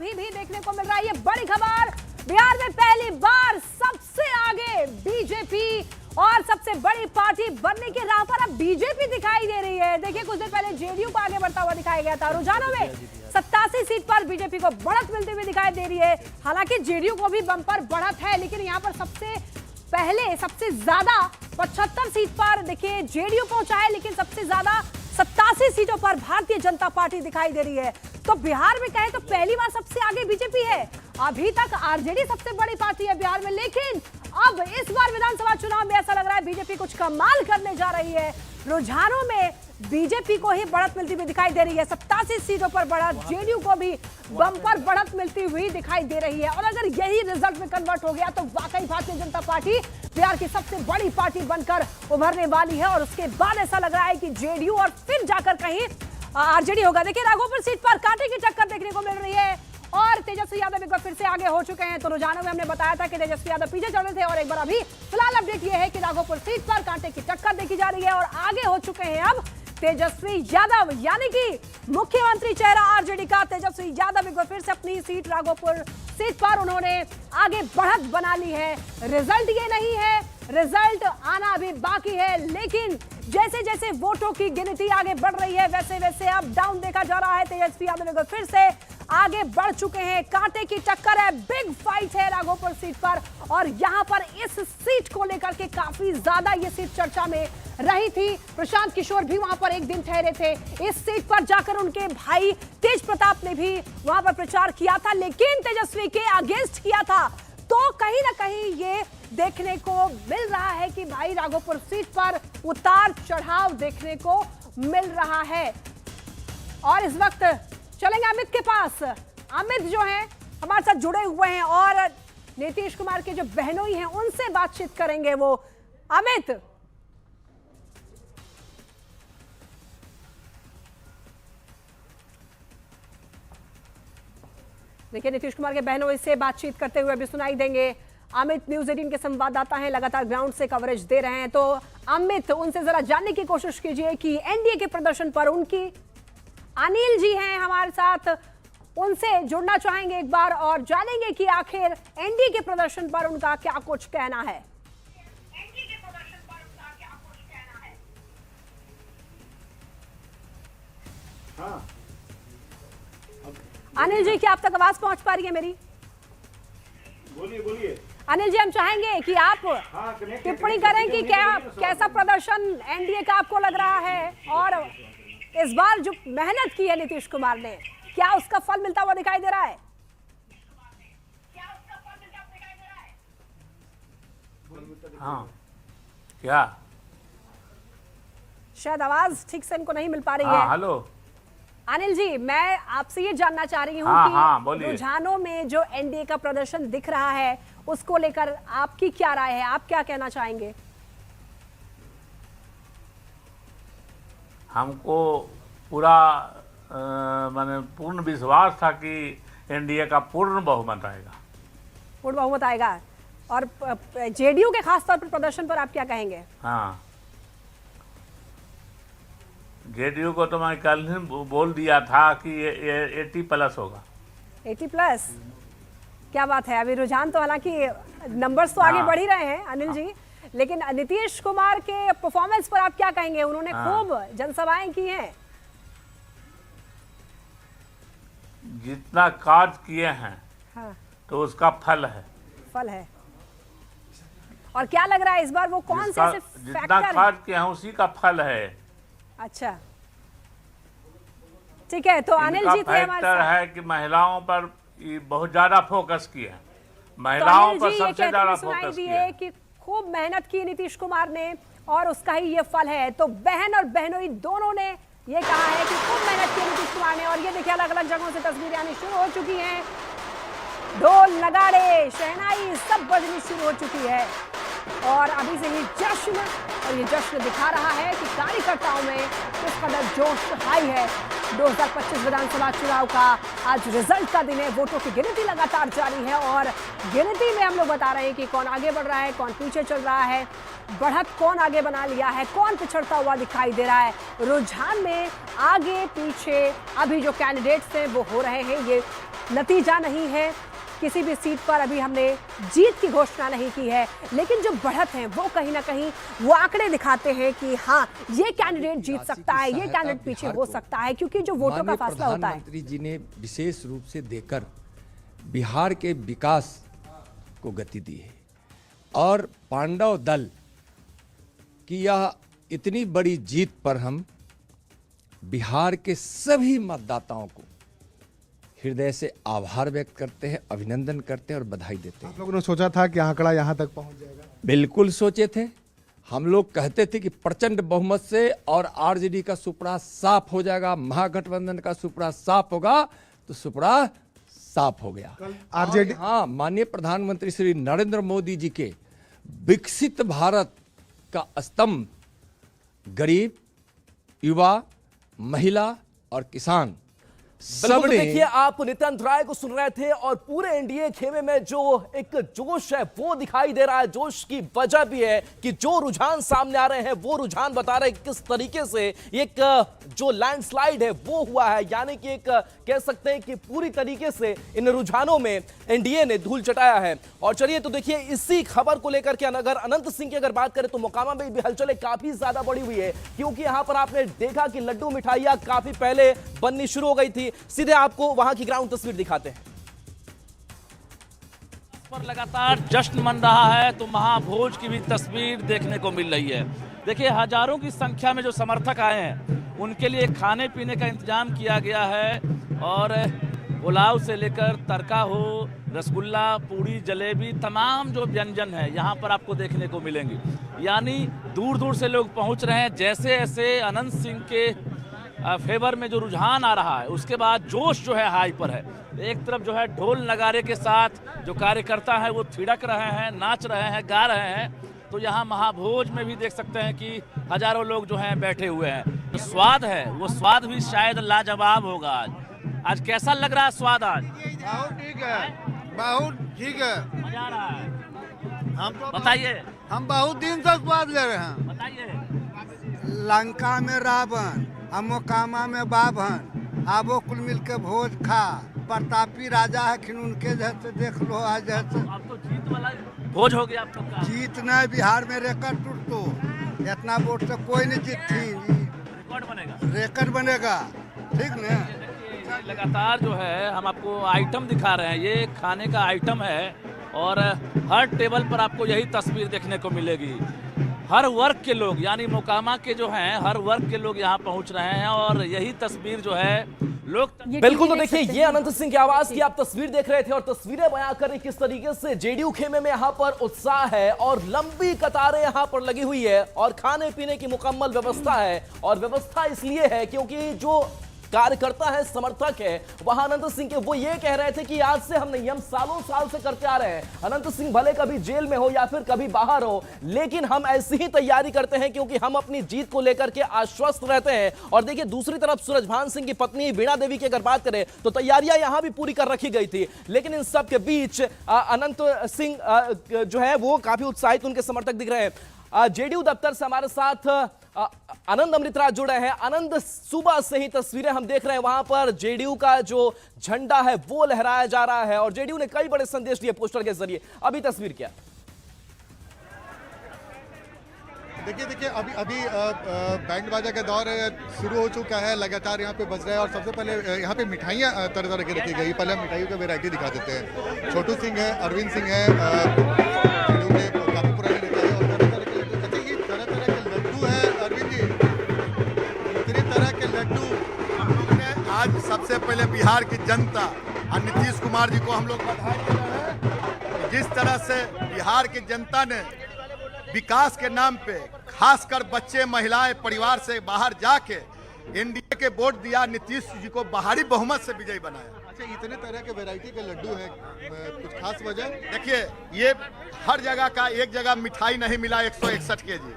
अभी भी देखने को मिल रहा है। ये बड़ी खबर, बिहार में पहली बार सबसे आगे बीजेपी और सबसे बड़ी पार्टी बनने की राह पर अब बीजेपी दिखाई दे रही है। देखिए कुछ देर पहले जेडीयू को आगे बढ़ता हुआ दिखाया गया था। रुझानों में 87 सीट पर बीजेपी को बढ़त मिलती हुई दिखाई दे रही है। हालांकि जेडीयू को भी बम्पर बढ़त है, लेकिन यहाँ पर सबसे ज्यादा 75 सीट पर देखिए जेडीयू पहुंचा है, लेकिन सबसे ज्यादा 87 सीटों पर भारतीय जनता पार्टी दिखाई दे रही है। तो बिहार में कहें तो पहली बार सबसे आगे बीजेपी है। अभी तक आरजेडी सबसे बड़ी पार्टी है बिहार में, लेकिन अब इस बार विधानसभा चुनाव में ऐसा लग रहा है बीजेपी कुछ कमाल करने जा रही है। रुझानों में बीजेपी को ही बढ़त मिलती हुई दिखाई दे रही है। 87 सीटों पर बढ़त, जेडीयू को भी बम्पर बढ़त मिलती हुई दिखाई दे रही है। और अगर यही रिजल्ट में कन्वर्ट हो गया तो वाकई भारतीय जनता पार्टी बिहार की सबसे बड़ी पार्टी बनकर उभरने वाली है। और उसके बाद ऐसा लग रहा है कि जेडीयू और फिर जाकर कहीं आरजेडी होगा। देखिए राघोपुर सीट पर कांटे की टक्कर देखने को मिल रही है और तेजस्वी यादव एक बार फिर से आगे हो चुके हैं। तो रुझानों में हमने बताया था कि तेजस्वी यादव पीछे चल रहे थे और एक बार अभी फिलहाल अपडेट ये है कि राघोपुर सीट पर कांटे की टक्कर देखी जा रही है और आगे हो चुके हैं अब तेजस्वी यादव, यानी कि मुख्यमंत्री चेहरा आरजेडी का तेजस्वी यादव एक बार फिर से अपनी सीट राघोपुर सीट पर उन्होंने आगे बढ़त बना ली है। रिजल्ट ये नहीं है, रिजल्ट आना अभी बाकी है, लेकिन जैसे जैसे वोटों की गिनती आगे बढ़ रही है वैसे वैसे अप डाउन देखा जा रहा है। तेजस्वी यादव एक बार फिर से आगे बढ़ चुके हैं। कांटे की टक्कर है, बिग फाइट है राघोपुर सीट पर और यहां पर इस सीट को लेकर के काफी ज्यादा ये सीट चर्चा में रही थी। प्रशांत किशोर भी वहां पर एक दिन ठहरे थे। इस सीट पर जाकर उनके भाई तेज प्रताप ने भी वहां पर प्रचार किया था, लेकिन तेजस्वी के अगेंस्ट किया था। तो कहीं ना कहीं ये देखने को मिल रहा है कि भाई राघोपुर सीट पर उतार चढ़ाव देखने को मिल रहा है। और इस वक्त चलेंगे अमित के पास। अमित जो हैं हमारे साथ जुड़े हुए हैं और नीतीश कुमार के जो बहनोई हैं उनसे बातचीत करेंगे वो। अमित, देखिए नीतीश कुमार के बहनोई से बातचीत करते हुए अभी सुनाई देंगे। अमित न्यूज़ 18 के संवाददाता हैं, लगातार ग्राउंड से कवरेज दे रहे हैं। तो अमित, उनसे जरा जानने की कोशिश कीजिए कि एनडीए के प्रदर्शन पर उनकी, अनिल जी हैं हमारे साथ, उनसे जुड़ना चाहेंगे एक बार और जानेंगे कि आखिर एनडीए के प्रदर्शन पर उनका क्या कुछ कहना है। हाँ। अनिल जी, क्या आप तक आवाज पहुंच पा रही है मेरी? बोलिए बोलिए। अनिल जी, हम चाहेंगे कि आप टिप्पणी करें कि कैसा प्रदर्शन एनडीए का आपको लग रहा है और इस बार जो मेहनत की है नीतीश कुमार ने, क्या उसका फल मिलता हुआ दिखाई दे रहा है? हाँ, क्या शायद आवाज ठीक से इनको नहीं मिल पा रही हाँ, है। हेलो अनिल जी, मैं आपसे ये जानना चाह रही हूँ कि रुझानों में जो एनडीए का प्रदर्शन दिख रहा है उसको लेकर आपकी क्या राय है, आप क्या कहना चाहेंगे? हमको पूरा माने पूर्ण विश्वास था कि एनडीए का पूर्ण बहुमत आएगा। पूर्ण बहुमत आएगा। और जेडीयू के खास तौर पर प्रदर्शन पर आप क्या कहेंगे? हाँ, जेडीयू को तो मैं कल ही बोल दिया था कि ये 80+ होगा। 80+? क्या बात है। अभी रुझान तो हालांकि नंबर्स तो आगे बढ़ ही रहे हैं अनिल जी, लेकिन नीतीश कुमार के परफॉर्मेंस पर आप क्या कहेंगे? उन्होंने खूब जनसभाएं की हैं। जितना कार्य किए हैं हाँ, तो उसका फल है। फल है। और क्या लग रहा है इस बार वो कौन से ऐसे जितना फैक्टर कार्य किए हैं उसी का फल है। अच्छा, ठीक है। तो अनिल जी थे हमारे साथ। है कि महिलाओं पर बहुत ज्यादा फोकस किया है, महिलाओं पर सबसे ज्यादा फोकस किया है कि खूब मेहनत की नीतीश कुमार ने और उसका ही ये फल है। तो बहन और बहनोई दोनों ने ये कहा है कि खूब मेहनत की नीतीश कुमार ने। और ये देखिए अलग अलग जगहों से तस्वीरें आनी शुरू हो चुकी हैं, ढोल नगाड़े शहनाई सब बजनी शुरू हो चुकी है और अभी से ये जश्न, और ये जश्न दिखा रहा है कि कार्यकर्ताओं में किस कदर जोश हाई है। 2025 विधानसभा चुनाव का आज रिजल्ट का दिन है। वोटों की गिनती लगातार जारी है और गिनती में हम लोग बता रहे हैं कि कौन आगे बढ़ रहा है, कौन पीछे चल रहा है, बढ़त कौन आगे बना लिया है, कौन पिछड़ता हुआ दिखाई दे रहा है। रुझान में आगे पीछे अभी जो कैंडिडेट्स हैं वो हो रहे हैं। ये नतीजा नहीं है, किसी भी सीट पर अभी हमने जीत की घोषणा नहीं की है, लेकिन जो बढ़त है वो कहीं ना कहीं वो आंकड़े दिखाते हैं कि हाँ, ये कैंडिडेट जीत सकता है, ये कैंडिडेट पीछे हो सकता है, क्योंकि जो वोटों का फासला होता है। प्रधानमंत्री जी ने विशेष रूप से देकर बिहार के विकास को गति दी है और पांडव दल की यह इतनी बड़ी जीत पर हम बिहार के सभी मतदाताओं को हृदय से आभार व्यक्त करते हैं, अभिनंदन करते हैं और बधाई देते हैं। आप लोगों ने सोचा था कि आंकड़ा यहाँ तक पहुँच जाएगा? बिल्कुल सोचे थे। हम लोग कहते थे कि प्रचंड बहुमत से और आरजेडी का सुपड़ा साफ हो जाएगा, महागठबंधन का सुपड़ा साफ होगा, तो सुपड़ा साफ हो गया। आरजेडी, हाँ, माननीय प्रधानमंत्री श्री नरेंद्र मोदी जी के विकसित भारत का स्तंभ गरीब, युवा, महिला और किसान बिल्कुल। देखिए, आप नित्यानंद राय को सुन रहे थे और पूरे एनडीए खेमे में जो एक जोश है वो दिखाई दे रहा है। जोश की वजह भी है कि जो रुझान सामने आ रहे हैं वो रुझान बता रहे हैं किस तरीके से एक जो लैंडस्लाइड है वो हुआ है, यानी कि एक कह सकते हैं कि पूरी तरीके से इन रुझानों में एनडीए ने धूल चटाया है। और चलिए तो देखिए, इसी खबर को लेकर के अगर अनंत सिंह की अगर बात करें तो मोकामा में भी हलचल काफी ज्यादा बढ़ी हुई है, क्योंकि यहां पर आपने देखा कि लड्डू मिठाइयां काफी पहले बननी शुरू हो गई थी। सीधे आपको वहां की ग्राउंड तस्वीर दिखाते हैं। पर लगातार जश्न मन रहा है तो महाभोज की भी तस्वीर देखने को मिल रही है। देखिए, हजारों की संख्या में जो समर्थक आए हैं उनके लिए खाने पीने का इंतजाम किया गया है और पुलाव से लेकर तड़का हो, रसगुल्ला, पूड़ी, जलेबी, तमाम जो व्यंजन है यहाँ पर आपको देखने को मिलेंगे। यानी दूर दूर से लोग पहुँच रहे हैं। जैसे जैसे अनंत सिंह के फेवर में जो रुझान आ रहा है उसके बाद जोश जो है हाई पर है। एक तरफ जो है ढोल नगारे के साथ जो कार्यकर्ता है वो थिड़क रहे हैं, नाच रहे हैं, गा रहे हैं। तो यहाँ महाभोज में भी देख सकते हैं कि हजारों लोग जो हैं बैठे हुए हैं। तो स्वाद है, वो स्वाद भी शायद लाजवाब होगा। आज कैसा लग रहा है स्वाद? आज बहुत ठीक है, बहुत ठीक है, मजा आ रहा है। हम तो बताइए, हम बहुत दिन से स्वाद ले रहे हैं। बताइए। लंका में रावण, मोकामा में बाभन, आबो कुल मिल के भोज खा, प्रतापी राजा है खिन उनके जैसे देख लो आज जैसे। अब तो जीत वाला भोज हो गया आप लोग का। जीत नहीं, बिहार में रिकॉर्ड टूट तो इतना वोट से कोई नहीं जीत थी। रिकॉर्ड बनेगा, रिकॉर्ड बनेगा, ठीक ना। लगातार जो है हम आपको आइटम दिखा रहे हैं, ये खाने का आइटम है और हर टेबल पर आपको यही तस्वीर देखने को मिलेगी। हर वर्ग के लोग, यानी मोकामा के जो हैं हर वर्ग के लोग यहाँ पहुँच रहे हैं और यही तस्वीर जो है लोग। बिल्कुल। तो देखिए, ये अनंत सिंह की आवाज की आप तस्वीर देख रहे थे और तस्वीरें बयां कर रही किस तरीके से जेडीयू खेमे में यहाँ पर उत्साह है और लंबी कतारें यहाँ पर लगी हुई है और खाने पीने की मुकम्मल व्यवस्था है। और व्यवस्था इसलिए है क्योंकि जो कार्यकर्ता है, समर्थक है, वहां अनंत सिंह के वो ये कह रहे थे कि आज से हम नहीं, हम सालों साल से करते आ रहे हैं। अनंत सिंह भले कभी जेल में हो या फिर कभी बाहर हो, लेकिन हम ऐसी ही तैयारी करते हैं क्योंकि हम अपनी जीत को लेकर के आश्वस्त रहते हैं। और देखिए, दूसरी तरफ सूरजभान सिंह की पत्नी वीणा देवी की अगर बात करें तो तैयारियां यहां भी पूरी कर रखी गई थी, लेकिन इन सब के बीच अनंत सिंह जो है वो काफी उत्साहित उनके समर्थक दिख रहे हैं। जेडीयू दफ्तर से हमारे साथ आनंद अमृतराज जुड़े हैं। आनंद, सुबह से ही तस्वीरें हम देख रहे हैं, वहां पर जेडीयू का जो झंडा है वो लहराया जा रहा है और जेडीयू ने कई बड़े संदेश दिए पोस्टर के जरिए। अभी तस्वीर क्या? देखिए अभी बैंड बाजा का दौर शुरू हो चुका है, लगातार यहाँ पे बज रहा है और सबसे पहले यहाँ पे मिठाइयाँ तरह तरह की रखी गई। पहले हम मिठाइयों का वैरायटी दिखा देते हैं। छोटू सिंह है, अरविंद सिंह है, काफी पुराने नेता है और तरह तरह के लड्डू है। अरविंद जी, इतनी तरह के लड्डू हम लोग ने आज सबसे पहले बिहार की जनता और नीतीश कुमार जी को हम लोग बधाई दे रहे हैं। जिस तरह से बिहार की जनता ने विकास के नाम पे खासकर बच्चे, महिलाएं, परिवार से बाहर जाके एनडीए के वोट दिया, नीतीश जी को भारी बहुमत से विजयी बनाया। अच्छा, इतने तरह के वैरायटी के लड्डू हैं, कुछ खास वजह? देखिए, ये हर जगह का, एक जगह मिठाई नहीं मिला 161 केजी।